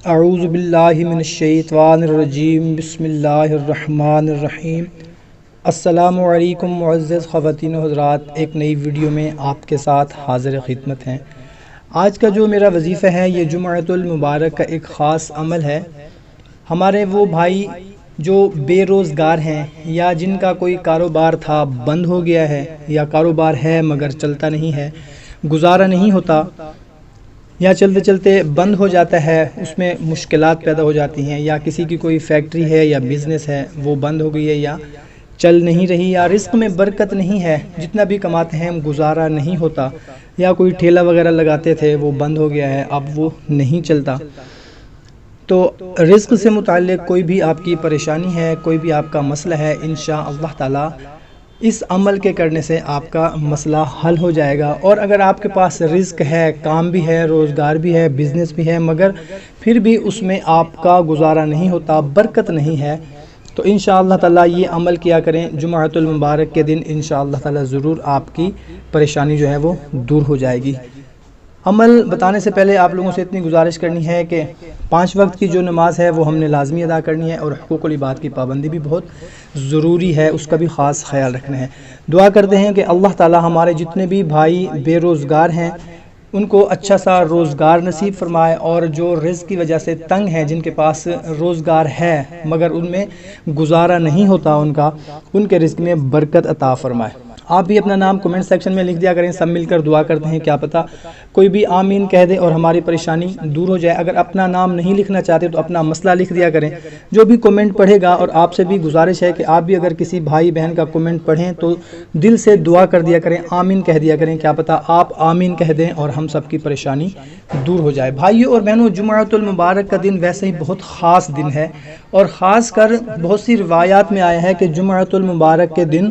اعوذ باللہ من الشیطان الرجیم بسم اللہ الرحمن الرحیم۔ السلام علیکم معزز خواتین و حضرات، ایک نئی ویڈیو میں آپ کے ساتھ حاضر خدمت ہیں۔ آج کا جو میرا وظیفہ ہے یہ جمعۃ المبارک کا ایک خاص عمل ہے۔ ہمارے وہ بھائی جو بے روزگار ہیں یا جن کا کوئی کاروبار تھا بند ہو گیا ہے، یا کاروبار ہے مگر چلتا نہیں ہے، گزارا نہیں ہوتا، یا چلتے چلتے بند ہو جاتا ہے، اس میں مشکلات پیدا ہو جاتی ہیں، یا کسی کی کوئی فیکٹری ہے یا بزنس ہے وہ بند ہو گئی ہے یا چل نہیں رہی، یا رزق میں برکت نہیں ہے، جتنا بھی کماتے ہیں گزارا نہیں ہوتا، یا کوئی ٹھیلا وغیرہ لگاتے تھے وہ بند ہو گیا ہے، اب وہ نہیں چلتا۔ تو رزق سے متعلق کوئی بھی آپ کی پریشانی ہے، کوئی بھی آپ کا مسئلہ ہے، انشاءاللہ تعالی اس عمل کے کرنے سے آپ کا مسئلہ حل ہو جائے گا۔ اور اگر آپ کے پاس رزق ہے، کام بھی ہے، روزگار بھی ہے، بزنس بھی ہے، مگر پھر بھی اس میں آپ کا گزارا نہیں ہوتا، برکت نہیں ہے، تو انشاءاللہ تعالی یہ عمل کیا کریں جمعۃ المبارک کے دن، انشاءاللہ تعالی ضرور آپ کی پریشانی جو ہے وہ دور ہو جائے گی۔ عمل بتانے سے پہلے آپ لوگوں سے اتنی گزارش کرنی ہے کہ 5 وقت کی جو نماز ہے وہ ہم نے لازمی ادا کرنی ہے، اور حقوق العباد کی پابندی بھی بہت ضروری ہے، اس کا بھی خاص خیال رکھنا ہے۔ دعا کرتے ہیں کہ اللہ تعالی ہمارے جتنے بھی بھائی بے روزگار ہیں ان کو اچھا سا روزگار نصیب فرمائے، اور جو رزق کی وجہ سے تنگ ہیں، جن کے پاس روزگار ہے مگر ان میں گزارا نہیں ہوتا ان کے رزق میں برکت عطا فرمائے۔ آپ بھی اپنا نام کمنٹ سیکشن میں لکھ دیا کریں، سب مل کر دعا کرتے ہیں، کیا پتہ کوئی بھی آمین کہہ دے اور ہماری پریشانی دور ہو جائے۔ اگر اپنا نام نہیں لکھنا چاہتے تو اپنا مسئلہ لکھ دیا کریں، جو بھی کمنٹ پڑھے گا۔ اور آپ سے بھی گزارش ہے کہ آپ بھی اگر کسی بھائی بہن کا کمنٹ پڑھیں تو دل سے دعا کر دیا کریں، آمین کہہ دیا کریں، کیا پتہ آپ آمین کہہ دیں اور ہم سب کی پریشانی دور ہو جائے۔ بھائیو اور بہنوں، جمعۃ المبارک کا دن ویسے ہی بہت خاص دن ہے، اور خاص کر بہت سی روایات میں آیا ہے کہ جمعۃ المبارک کے دن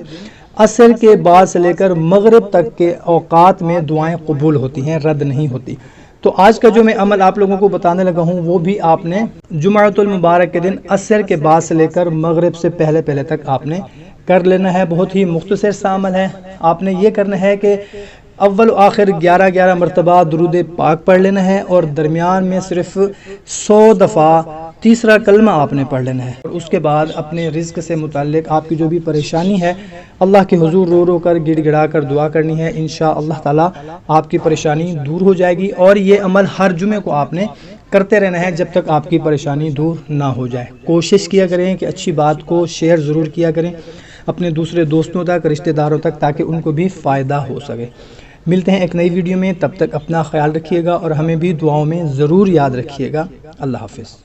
عصر کے بعد سے لے کر مغرب تک کے اوقات میں دعائیں قبول ہوتی ہیں، رد نہیں ہوتی۔ تو آج کا جو میں عمل آپ لوگوں کو بتانے لگا ہوں وہ بھی آپ نے جمعۃ المبارک کے دن عصر کے بعد سے لے کر مغرب سے پہلے تک آپ نے کر لینا ہے۔ بہت ہی مختصر سا عمل ہے۔ آپ نے یہ کرنا ہے کہ اول و آخر 11 مرتبہ درود پاک پڑھ لینا ہے، اور درمیان میں صرف 100 دفعہ تیسرا کلمہ آپ نے پڑھ لینا ہے، اور اس کے بعد اپنے رزق سے متعلق آپ کی جو بھی پریشانی ہے اللہ کے حضور رو رو کر گڑ گڑا کر دعا کرنی ہے، انشاءاللہ تعالی آپ کی پریشانی دور ہو جائے گی۔ اور یہ عمل ہر جمعے کو آپ نے کرتے رہنا ہے جب تک آپ کی پریشانی دور نہ ہو جائے۔ کوشش کیا کریں کہ اچھی بات کو شیئر ضرور کیا کریں اپنے دوسرے دوستوں تک، رشتہ داروں تک، تاکہ ان کو بھی فائدہ ہو سکے۔ ملتے ہیں ایک نئی ویڈیو میں، تب تک اپنا خیال رکھیے گا اور ہمیں بھی دعاؤں میں ضرور یاد رکھیے گا۔ اللہ حافظ۔